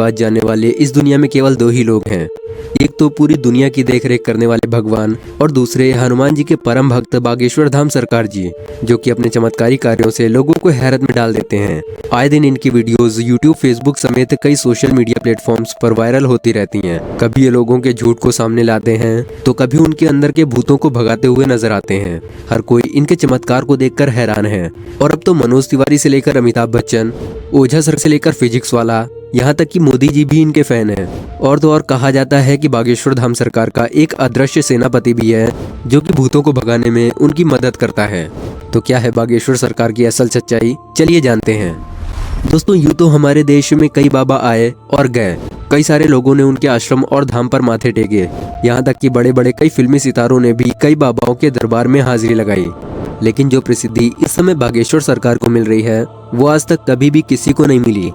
बात जानने वाले इस दुनिया में केवल दो ही लोग हैं। एक तो पूरी दुनिया की देखरेख करने वाले भगवान और दूसरे हनुमान जी के परम भक्त बागेश्वर धाम सरकार जी, जो कि अपने चमत्कारी कार्यों से लोगों को हैरत में डाल देते हैं। आए दिन इनकी वीडियोस यूट्यूब, फेसबुक समेत कई सोशल मीडिया प्लेटफॉर्म्स पर वायरल होती रहती हैं। कभी ये लोगों के झूठ को सामने लाते हैं तो कभी उनके अंदर के भूतों को भगाते हुए नजर आते हैं। हर कोई इनके चमत्कार को देखकर हैरान है। और अब तो मनोज तिवारी से लेकर अमिताभ बच्चन, ओझा सर से लेकर फिजिक्स वाला, यहाँ तक कि मोदी जी भी इनके फैन हैं। और तो और कहा जाता है कि बागेश्वर धाम सरकार का एक अदृश्य सेनापति भी है, जो कि भूतों को भगाने में उनकी मदद करता है। तो क्या है बागेश्वर सरकार की असल सच्चाई, चलिए जानते हैं। दोस्तों, यूँ तो हमारे देश में कई बाबा आए और गए। कई सारे लोगों ने उनके आश्रम और धाम पर माथे टेके। यहाँ तक कि बड़े बड़े कई फिल्मी सितारों ने भी कई बाबाओं के दरबार में हाजिरी लगाई। लेकिन जो प्रसिद्धि इस समय बागेश्वर सरकार को मिल रही है, वो आज तक कभी भी किसी को नहीं मिली।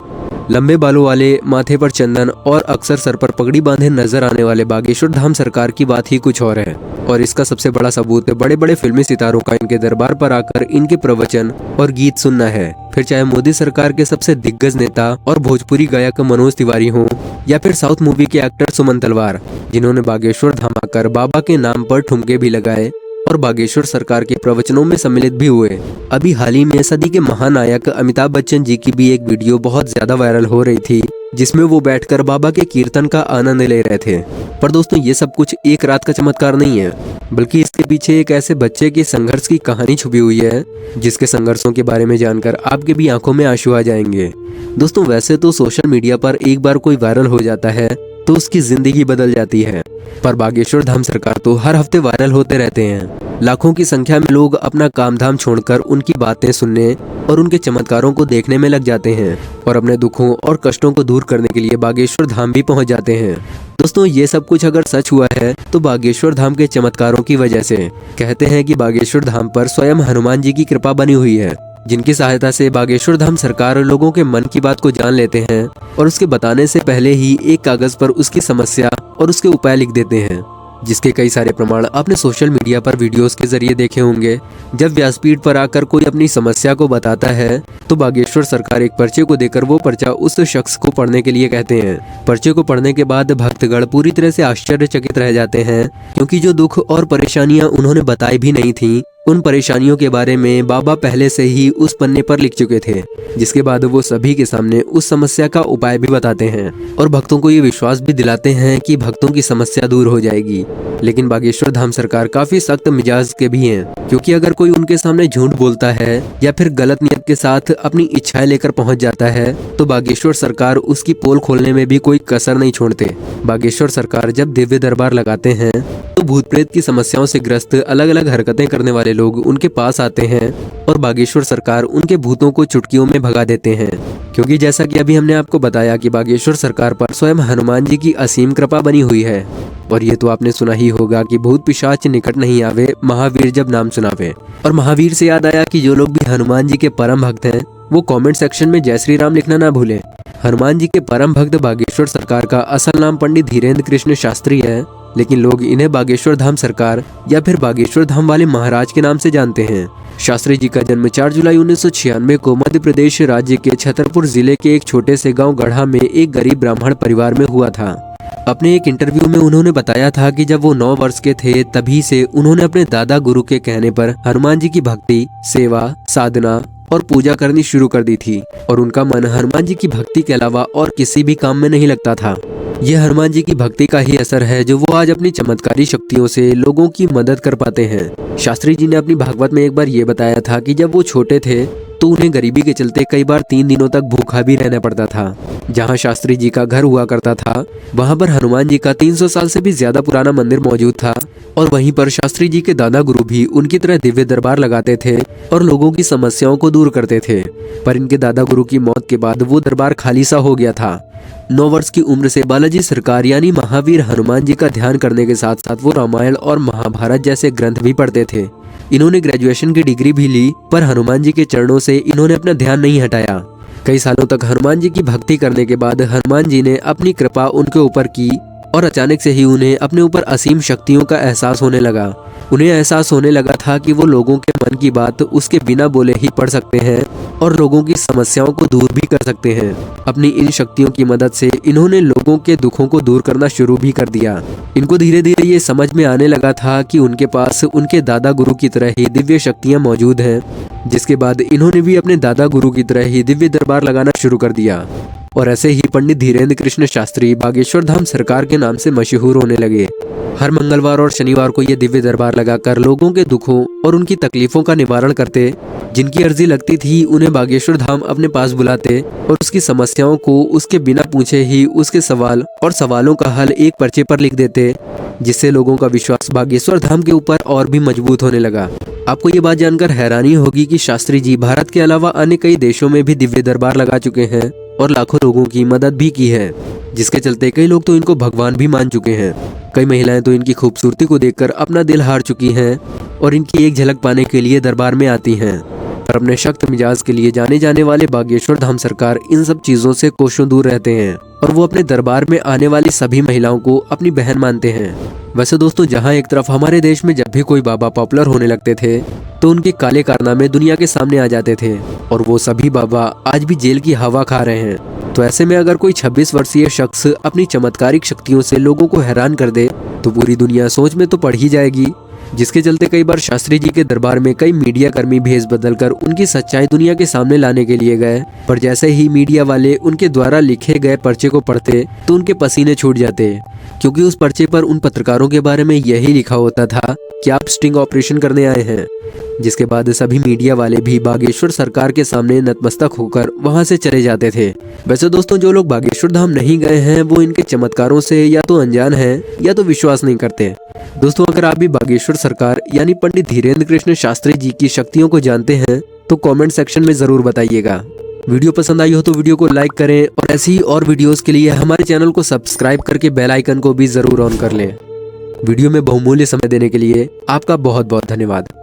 लंबे बालों वाले, माथे पर चंदन और अक्सर सर पर पगड़ी बांधे नजर आने वाले बागेश्वर धाम सरकार की बात ही कुछ और है। और इसका सबसे बड़ा सबूत बड़े बड़े फिल्मी सितारों का इनके दरबार पर आकर इनके प्रवचन और गीत सुनना है। फिर चाहे मोदी सरकार के सबसे दिग्गज नेता और भोजपुरी गायक मनोज तिवारी हों, या फिर साउथ मूवी के एक्टर सुमन तलवार, जिन्होंने बागेश्वर धाम आकर बाबा के नाम पर ठुमके भी लगाए और बागेश्वर सरकार के प्रवचनों में सम्मिलित भी हुए। अभी हाल ही में सदी के महानायक अमिताभ बच्चन जी की भी एक वीडियो बहुत ज्यादा वायरल हो रही थी, जिसमें वो बैठकर बाबा के कीर्तन का आनंद ले रहे थे। पर दोस्तों, ये सब कुछ एक रात का चमत्कार नहीं है, बल्कि इसके पीछे एक ऐसे बच्चे के संघर्ष की कहानी छुपी हुई है, जिसके संघर्षों के बारे में जानकर आपके भी आंखों में आंसू आ जाएंगे। दोस्तों, वैसे तो सोशल मीडिया पर एक बार कोई वायरल हो जाता है तो उसकी जिंदगी बदल जाती है, पर बागेश्वर धाम सरकार तो हर हफ्ते वायरल होते रहते हैं। लाखों की संख्या में लोग अपना काम धाम छोड़कर उनकी बातें सुनने और उनके चमत्कारों को देखने में लग जाते हैं और अपने दुखों और कष्टों को दूर करने के लिए बागेश्वर धाम भी पहुंच जाते हैं। दोस्तों, ये सब कुछ अगर सच हुआ है तो बागेश्वर धाम के चमत्कारों की वजह से। कहते हैं कि बागेश्वर धाम पर स्वयं हनुमान जी की कृपा बनी हुई है, जिनकी सहायता से बागेश्वर धाम सरकार लोगों के मन की बात को जान लेते हैं और उसके बताने से पहले ही एक कागज पर उसकी समस्या और उसके उपाय लिख देते हैं, जिसके कई सारे प्रमाण आपने सोशल मीडिया पर वीडियोस के जरिए देखे होंगे। जब व्यासपीठ पर आकर कोई अपनी समस्या को बताता है तो बागेश्वर सरकार एक पर्चे को देकर वो पर्चा उस शख्स को पढ़ने के लिए कहते हैं। पर्चे को पढ़ने के बाद भक्तगण पूरी तरह से आश्चर्यचकित रह जाते हैं, क्योंकि जो दुख और परेशानियां उन्होंने बताई भी नहीं थी, उन परेशानियों के बारे में बाबा पहले से ही उस पन्ने पर लिख चुके थे, जिसके बाद वो सभी के सामने उस समस्या का उपाय भी बताते हैं और भक्तों को ये विश्वास भी दिलाते हैं कि भक्तों की समस्या दूर हो जाएगी। लेकिन बागेश्वर धाम सरकार काफी सख्त मिजाज के भी हैं, क्योंकि अगर कोई उनके सामने झूठ बोलता है या फिर गलत नियत के साथ अपनी इच्छाएं लेकर पहुंच जाता है तो बागेश्वर सरकार उसकी पोल खोलने में भी कोई कसर नहीं छोड़ते। बागेश्वर सरकार जब दिव्य दरबार लगाते हैं तो भूत प्रेत की समस्याओं से ग्रस्त अलग अलग हरकतें करने वाले लोग उनके पास आते हैं और बागेश्वर सरकार उनके भूतों को चुटकियों में भगा देते हैं। क्योंकि जैसा कि अभी हमने आपको बताया कि बागेश्वर सरकार पर स्वयं हनुमान जी की असीम कृपा बनी हुई है। और ये तो आपने सुना ही होगा कि भूत पिशाच निकट नहीं आवे, महावीर जब नाम सुनावे। और महावीर से याद आया कि जो लोग भी हनुमान जी के परम भक्त हैं वो कमेंट सेक्शन में जय श्री राम लिखना ना भूलें। हनुमान जी के परम भक्त बागेश्वर सरकार का असल नाम पंडित धीरेन्द्र कृष्ण शास्त्री है, लेकिन लोग इन्हें बागेश्वर धाम सरकार या फिर बागेश्वर धाम वाले महाराज के नाम से जानते हैं। शास्त्री जी का जन्म 4 जुलाई 1996 को मध्य प्रदेश राज्य के छतरपुर जिले के एक छोटे से गांव गढ़ा में एक गरीब ब्राह्मण परिवार में हुआ था। अपने एक इंटरव्यू में उन्होंने बताया था कि जब वो 9 वर्ष के थे तभी से उन्होंने अपने दादा गुरु के कहने पर हनुमान जी की भक्ति, सेवा, साधना और पूजा करनी शुरू कर दी थी और उनका मन हनुमान जी की भक्ति के अलावा और किसी भी काम में नहीं लगता था। यह हनुमान जी की भक्ति का ही असर है जो वो आज अपनी चमत्कारी शक्तियों से लोगों की मदद कर पाते हैं। शास्त्री जी ने अपनी भागवत में एक बार ये बताया था कि जब वो छोटे थे तो उन्हें गरीबी के चलते कई बार 3 दिनों तक भूखा भी रहना पड़ता था। जहाँ शास्त्री जी का घर हुआ करता था वहाँ पर हनुमान जी का 300 साल से भी ज्यादा पुराना मंदिर मौजूद था और वहीं पर शास्त्री जी के दादा गुरु भी उनकी तरह दिव्य दरबार लगाते थे और लोगों की समस्याओं को दूर करते थे। पर इनके दादा गुरु की मौत के बाद वो दरबार खाली सा हो गया था। 9 वर्ष की उम्र से बालाजी सरकार यानी महावीर हनुमान जी का ध्यान करने के साथ साथ वो रामायण और महाभारत जैसे ग्रंथ भी पढ़ते थे। इन्होंने ग्रेजुएशन की डिग्री भी ली, पर हनुमान जी के चरणों से इन्होंने अपना ध्यान नहीं हटाया। कई सालों तक हनुमान जी की भक्ति करने के बाद हनुमान जी ने अपनी कृपा उनके ऊपर की और अचानक से ही उन्हें अपने ऊपर असीम शक्तियों का एहसास होने लगा। उन्हें एहसास होने लगा था कि वो लोगों के मन की बात उसके बिना बोले ही पढ़ सकते हैं और लोगों की समस्याओं को दूर भी कर सकते हैं। अपनी इन शक्तियों की मदद से इन्होंने लोगों के दुखों को दूर करना शुरू भी कर दिया। इनको धीरे धीरे ये समझ में आने लगा था कि उनके पास उनके दादा गुरु की तरह ही दिव्य शक्तियां मौजूद हैं, जिसके बाद इन्होंने भी अपने दादा गुरु की तरह ही दिव्य दरबार लगाना शुरू कर दिया। और ऐसे ही पंडित धीरेन्द्र कृष्ण शास्त्री बागेश्वर धाम सरकार के नाम से मशहूर होने लगे। हर मंगलवार और शनिवार को ये दिव्य दरबार लगाकर लोगों के दुखों और उनकी तकलीफों का निवारण करते। जिनकी अर्जी लगती थी उन्हें बागेश्वर धाम अपने पास बुलाते और उसकी समस्याओं को उसके बिना पूछे ही उसके सवाल और सवालों का हल एक पर्चे पर लिख देते, जिससे लोगों का विश्वास बागेश्वर धाम के ऊपर और भी मजबूत होने लगा। आपको ये बात जानकर हैरानी होगी कि शास्त्री जी भारत के अलावा अन्य कई देशों में भी दिव्य दरबार लगा चुके हैं और लाखों लोगों की मदद भी की है, जिसके चलते कई लोग तो इनको भगवान भी मान चुके हैं। कई महिलाएं तो इनकी खूबसूरती को देखकर अपना दिल हार चुकी हैं और इनकी एक झलक पाने के लिए दरबार में आती हैं। पर अपने सख्त मिजाज के लिए जाने जाने वाले बागेश्वर धाम सरकार इन सब चीजों से कोसों दूर रहते हैं और वो अपने दरबार में आने वाली सभी महिलाओं को अपनी बहन मानते हैं। वैसे दोस्तों, जहां एक तरफ हमारे देश में जब भी कोई बाबा पॉपुलर होने लगते थे तो उनके काले कारनामे दुनिया के सामने आ जाते थे और वो सभी बाबा आज भी जेल की हवा खा रहे हैं। तो ऐसे में अगर कोई 26 वर्षीय शख्स अपनी चमत्कारिक शक्तियों से लोगों को हैरान कर दे तो पूरी दुनिया सोच में तो पड़ ही जाएगी, जिसके चलते कई बार शास्त्री जी के दरबार में कई मीडिया कर्मी भेष बदलकर उनकी सच्चाई दुनिया के सामने लाने के लिए गए। पर जैसे ही मीडिया वाले उनके द्वारा लिखे गए पर्चे को पढ़ते तो उनके पसीने छूट जाते, क्योंकि उस पर्चे पर उन पत्रकारों के बारे में यही लिखा होता था कि आप स्टिंग ऑपरेशन करने आए हैं। जिसके बाद सभी मीडिया वाले भी बागेश्वर सरकार के सामने नतमस्तक होकर वहां से चले जाते थे। वैसे दोस्तों, जो लोग बागेश्वर धाम नहीं गए हैं वो इनके चमत्कारों से या तो अनजान हैं या तो विश्वास नहीं करते। दोस्तों, अगर आप भी बागेश्वर सरकार यानी पंडित धीरेन्द्र कृष्ण शास्त्री जी की शक्तियों को जानते हैं तो कमेंट सेक्शन में जरूर बताइएगा। वीडियो पसंद आई हो तो वीडियो को लाइक करें और ऐसी ही और वीडियोस के लिए हमारे चैनल को सब्सक्राइब करके बेल आइकन को भी जरूर ऑन कर लें। वीडियो में बहुमूल्य समय देने के लिए आपका बहुत बहुत धन्यवाद।